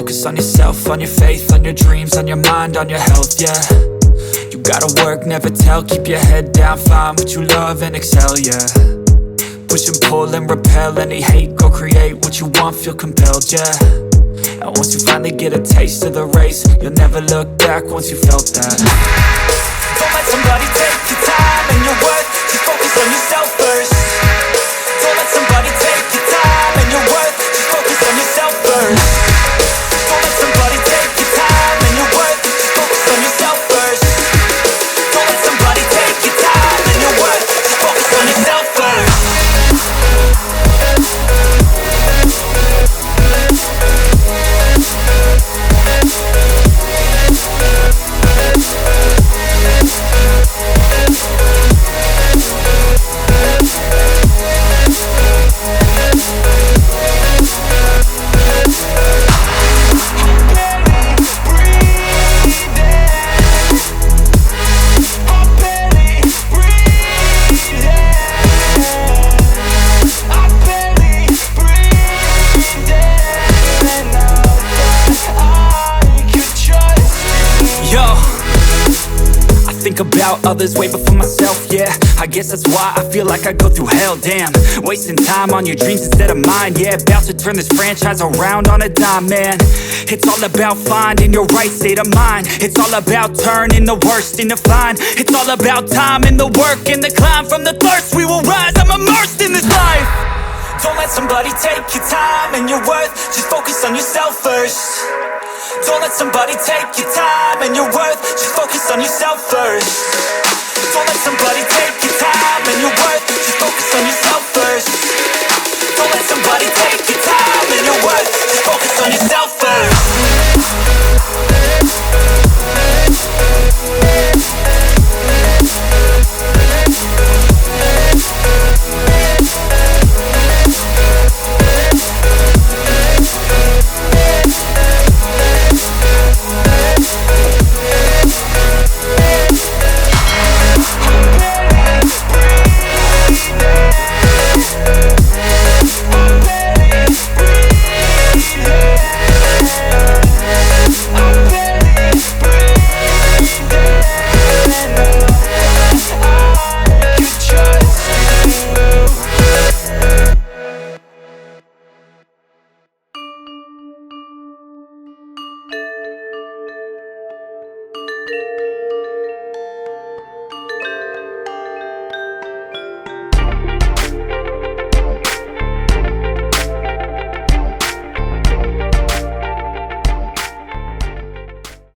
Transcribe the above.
focus on yourself, on your faith, on your dreams, on your mind, on your health, yeah. You gotta work, never tell, keep your head down, find what you love and excel, yeah. Push and pull and repel any hate, go create what you want, feel compelled, yeah. And once you finally get a taste of the race, you'll never look back once you felt that. Don't let somebody take your time and your worth, just focus on yourself first. Don't let somebody take your time and your worth, just focus on yourself first. Don't let somebody take your time and your worth, just focus on yourself first. Don't let somebody take your time and your worth, just focus on yourself first. About others way before myself, yeah. I guess that's why I feel like I go through hell, damn. Wasting time on your dreams instead of mine, yeah. About to turn this franchise around on a dime, man. It's all about finding your right state of mind. It's all about turning the worst into fine. It's all about time and the work and the climb. From the thirst we will rise, I'm immersed in this life. Don't let somebody take your time and your worth, just focus on yourself first. Don't let somebody take your time and your worth, just focus on yourself first. Don't let somebody take your time and your worth, just focus on yourself first. Don't let somebody